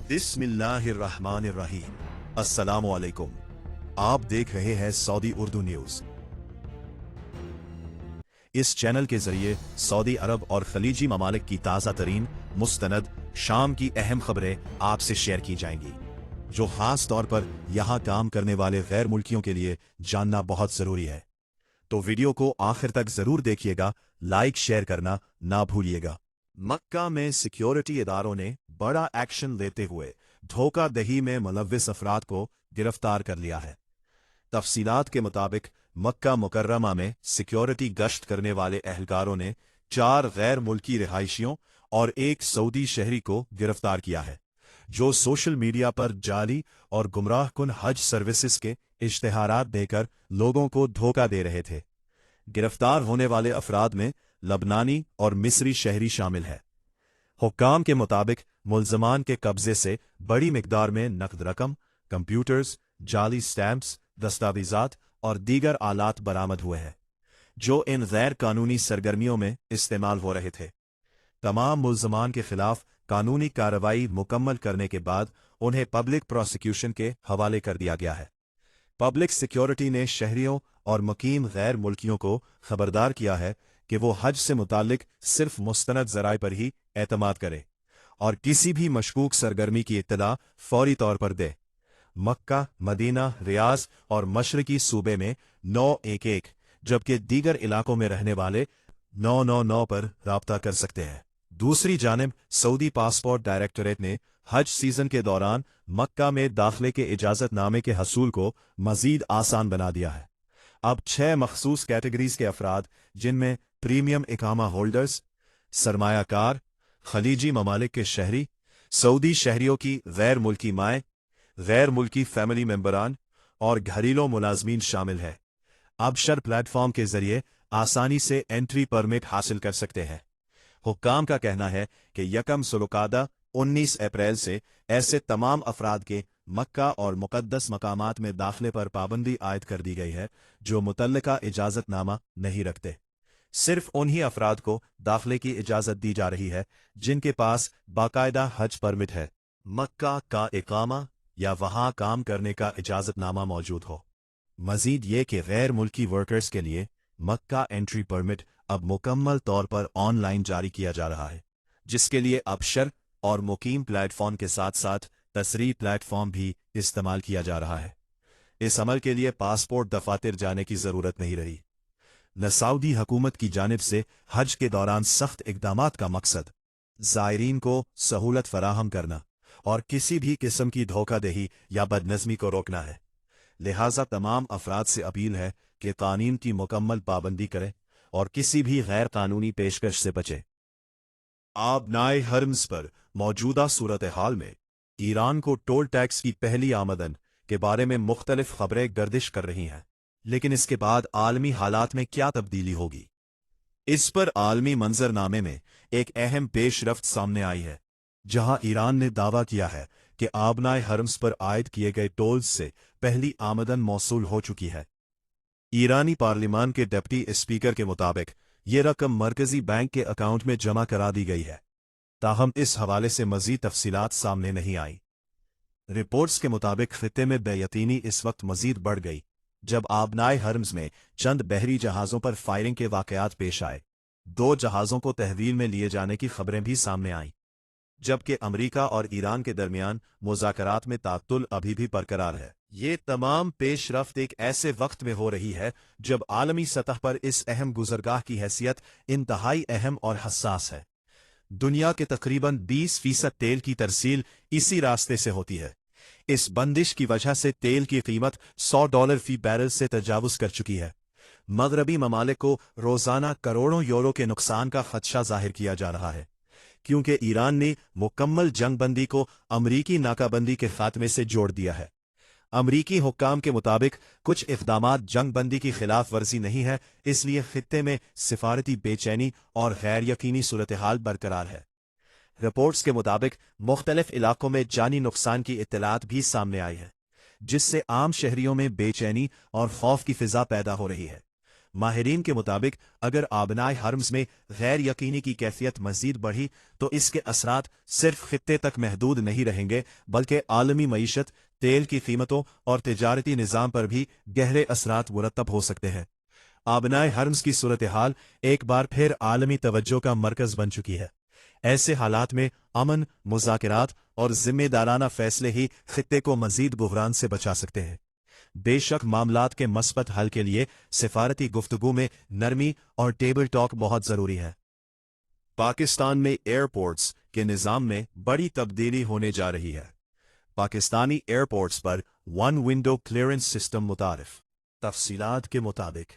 बिस्मिल्लाहिर्रहमानिर्रहीम। अस्सलामु अलैकुम। आप देख रहे हैं सऊदी उर्दू न्यूज। इस चैनल के जरिए सऊदी अरब और खलीजी ममालिक की ताज़ा तरीन मुस्तनद शाम की अहम खबरें आपसे शेयर की जाएंगी, जो खास तौर पर यहाँ काम करने वाले गैर मुल्कियों के लिए जानना बहुत जरूरी है। तो वीडियो को आखिर तक जरूर देखिएगा, लाइक शेयर करना ना भूलिएगा। मक्का में सिक्योरिटी इदारों ने बड़ा एक्शन लेते हुए धोखाधड़ी में मुलव्विस अफराद को गिरफ्तार कर लिया है। तफसीलात के मुताबिक मक्का मुकर्रमा में सिक्योरिटी गश्त करने वाले एहलकारों ने 4 गैर मुल्की रिहायशियों और एक सऊदी शहरी को गिरफ्तार किया है, जो सोशल मीडिया पर जाली और गुमराह कुन हज सर्विसेज के इश्तेहारात देकर लोगों को धोखा दे रहे थे। गिरफ्तार होने वाले अफराद में लबनानी और मिस्री शहरी शामिल है। हुक्काम के मुताबिक मुल्ज़मान के कब्जे से बड़ी मिकदार में नकद रकम, कंप्यूटर्स, जाली स्टैम्प्स, दस्तावेजात और दीगर आलात बरामद हुए हैं, जो इन गैर कानूनी सरगर्मियों में इस्तेमाल हो रहे थे। तमाम मुल्ज़मान के खिलाफ कानूनी कार्रवाई मुकम्मल करने के बाद उन्हें पब्लिक प्रोसिक्यूशन के हवाले कर दिया गया है। पब्लिक सिक्योरिटी ने शहरियों और मुकीम गैर मुल्कियों को खबरदार किया है कि वो हज से मुतालिक सिर्फ मुस्तनद ज़राए पर ही एतमाद करे और किसी भी मशकूक सरगर्मी की इत्तला फौरी तौर पर दे। मक्का, मदीना, रियाज और मशरकी सूबे में 911, जबकि दीगर इलाकों में रहने वाले 999 पर राब्ता कर सकते हैं। दूसरी जानिब सऊदी पासपोर्ट डायरेक्टरेट ने हज सीजन के दौरान मक्का में दाखिले के इजाजतनामे के हसूल को मजीद आसान बना दिया है। अब 6 मखसूस कैटेगरीज के अफराद, जिनमें प्रीमियम इकामा होल्डर्स, सरमायाकार, खलीजी ममालिक के शहरी, सऊदी शहरियों की गैर मुल्की माएँ, गैर मुल्की फैमिली मेंबरान और घरेलू मुलाजमीन शामिल है। अबशर प्लेटफॉर्म के जरिए आसानी से एंट्री परमिट हासिल कर सकते हैं। हुक्काम का कहना है कि यकम सुलकादा 19 अप्रैल से ऐसे तमाम अफराद के मक्का और मुकद्दस मकामात में दाखिले पर पाबंदी आयद कर दी गई है जो मुतल्लिका इजाजतनामा नहीं रखते। सिर्फ उन्हीं अफराद को दाखिले की इजाजत दी जा रही है जिनके पास बाकायदा हज परमिट है, मक्का का इकामा या वहां काम करने का इजाजतनामा मौजूद हो। मजीद ये कि गैर मुल्की वर्कर्स के लिए मक्का एंट्री परमिट अब मुकम्मल तौर पर ऑनलाइन जारी किया जा रहा है, जिसके लिए अबशर और मुकीम प्लेटफॉर्म के साथ साथ तसरी प्लेटफॉर्म भी इस्तेमाल किया जा रहा है। इस अमल के लिए पासपोर्ट दफातर जाने की जरूरत नहीं रही। न सऊदी हुकूमत की जानिब से हज के दौरान सख्त इकदामात का मकसद ज़ायरीन को सहूलत फराहम करना और किसी भी किस्म की धोखाधड़ी या बदनज़मी को रोकना है। लिहाजा तमाम अफराद से अपील है कि कानून की मुकम्मल पाबंदी करें और किसी भी गैर कानूनी पेशकश से बचें। आबनाए हरम्स पर मौजूदा सूरत हाल में ईरान को टोल टैक्स की पहली आमदन के बारे में मुख्तलिफ खबरें गर्दिश कर रही हैं, लेकिन इसके बाद आलमी हालात में क्या तब्दीली होगी, इस पर आलमी मंजरनामे में एक अहम पेशरफ्त सामने आई है, जहां ईरान ने दावा किया है कि आबनाए हरम्स पर आयद किए गए टोल्स से पहली आमदन मौसूल हो चुकी है। ईरानी पार्लिमान के डिप्टी स्पीकर के मुताबिक ये रकम मरकजी बैंक के अकाउंट में जमा करा दी गई है, ताहम इस हवाले से मजीद तफसीलात सामने नहीं आई। रिपोर्ट्स के मुताबिक खित्ते में बेयकीनी इस वक्त मजीद बढ़ गई जब आबनाए हरम्स में चंद बहरी जहाज़ों पर फायरिंग के वाकयात पेश आए। 2 जहाज़ों को तहवील में लिए जाने की खबरें भी सामने आईं, जबकि अमरीका और ईरान के दरमियान मुज़ाकरात में तातुल अभी भी बरकरार है। ये तमाम पेशरफ्त एक ऐसे वक्त में हो रही है जब आलमी सतह पर इस अहम गुजरगाह की हैसियत इंतहाई अहम और हसास है। दुनिया के तकरीबन 20% तेल की तरसील इसी रास्ते से होती है। इस बंदिश की वजह से तेल की कीमत $100 फी बैरल से तजावुज कर चुकी है। मगरबी ममालिक को रोजाना करोड़ों यूरो के नुकसान का खदशा जाहिर किया जा रहा है, क्योंकि ईरान ने मुकम्मल जंगबंदी को अमरीकी नाकाबंदी के खात्मे से जोड़ दिया है। अमरीकी हुक्काम के मुताबिक कुछ इक़दामात जंगबंदी की खिलाफ वर्जी नहीं है, इसलिए खित्ते में सिफारती बेचैनी और गैर यकीनी सूरत हाल बरकरार है। रिपोर्ट्स के मुताबिक मुख्तलिफ इलाकों में जानी नुकसान की इत्तलात भी सामने आई है, जिससे आम शहरियों में बेचैनी और खौफ की फिजा पैदा हो रही है। माहिरीन के मुताबिक अगर आबनाए हर्म्स में गैर यकीनी की कैफियत मजीद बढ़ी तो इसके असरात सिर्फ खित्ते तक महदूद नहीं रहेंगे, बल्कि आलमी मईशत, तेल की कीमतों और तिजारती निज़ाम पर भी गहरे असरात मुरतब हो सकते हैं। आबनाए हर्म्स की सूरत हाल एक बार फिर आलमी तवज्जो का मरकज बन चुकी है। ऐसे हालात में अमन, मुज़ाकरात और जिम्मेदाराना फैसले ही खित्ते को मजीद बुहरान से बचा सकते हैं। बेशक मामलात के मस्बत हल के लिए सिफारती गुफ्तगू में नरमी और टेबल टॉक बहुत जरूरी है। पाकिस्तान में एयरपोर्ट्स के निज़ाम में बड़ी तब्दीली होने जा रही है। पाकिस्तानी एयरपोर्ट्स पर वन विंडो क्लियरेंस सिस्टम मुतारिफ। तफसीलात के मुताबिक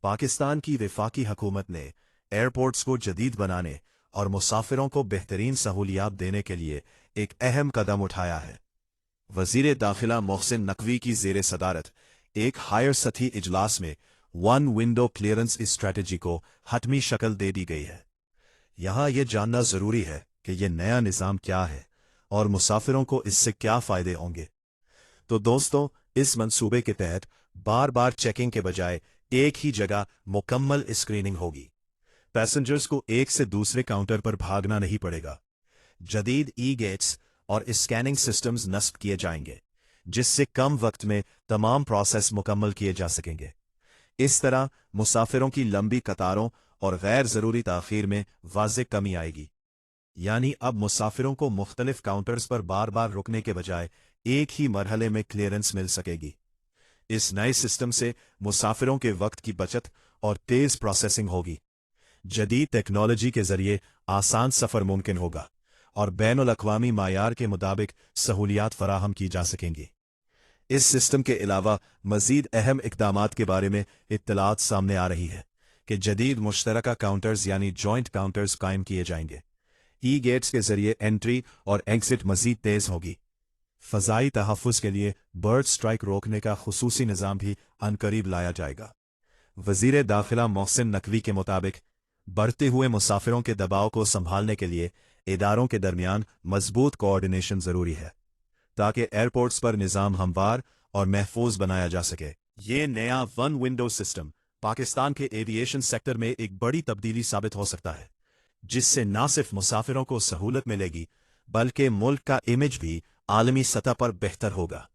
पाकिस्तान की वफाकी हुकूमत ने एयरपोर्ट्स को जदीद बनाने और मुसाफिरों को बेहतरीन सहूलियात देने के लिए एक अहम कदम उठाया है। वजीर दाखिला मोहसिन नकवी की जेर सदारत एक हायर सतही इजलास में वन विंडो क्लियरेंस स्ट्रेटजी को हतमी शक्ल दे दी गई है। यहाँ यह जानना जरूरी है कि यह नया निज़ाम क्या है और मुसाफिरों को इससे क्या फ़ायदे होंगे। तो दोस्तों, इस मंसूबे के तहत बार बार चेकिंग के बजाय एक ही जगह मुकम्मल स्क्रीनिंग होगी। पैसेंजर्स को एक से दूसरे काउंटर पर भागना नहीं पड़ेगा। जदीद ई गेट्स और स्कैनिंग सिस्टम्स नस्ब किए जाएंगे, जिससे कम वक्त में तमाम प्रोसेस मुकम्मल किए जा सकेंगे। इस तरह मुसाफिरों की लंबी कतारों और गैर ज़रूरी ताख़ीर में वाज़ेह कमी आएगी। यानी अब मुसाफिरों को मुख्तलिफ काउंटर्स पर बार बार रुकने के बजाय एक ही मरहले में क्लियरेंस मिल सकेगी। इस नए सिस्टम से मुसाफिरों के वक्त की बचत और तेज़ प्रोसेसिंग होगी। जदीद टेक्नोलॉजी के ज़रिए आसान सफ़र मुमकिन होगा और बैनुल अक़वामी मायार के मुताबिक सहूलियात फराहम की जा सकेंगी। इस सिस्टम के अलावा मज़ीद अहम इक़दामात के बारे में इत्तलात सामने आ रही है कि जदीद मुश्तरका काउंटर्स यानी जॉइंट काउंटर्स कायम किए जाएंगे। ई गेट्स के ज़रिए एंट्री और एग्ज़िट मज़ीद तेज़ होगी। फ़ज़ाई तहफ़्फ़ुज़ के लिए बर्ड स्ट्राइक रोकने का खुसूसी निज़ाम भी अनकरीब लाया जाएगा। वज़ीर दाखिला मोहसिन नकवी के मुताबिक बढ़ते हुए मुसाफिरों के दबाव को संभालने के लिए इदारों के दरमियान मजबूत कोऑर्डिनेशन ज़रूरी है, ताकि एयरपोर्ट्स पर निज़ाम हमवार और महफूज बनाया जा सके। ये नया वन विंडो सिस्टम पाकिस्तान के एविएशन सेक्टर में एक बड़ी तब्दीली साबित हो सकता है, जिससे न सिर्फ मुसाफिरों को सहूलत मिलेगी, बल्कि मुल्क का इमेज भी आलमी सतह पर बेहतर होगा।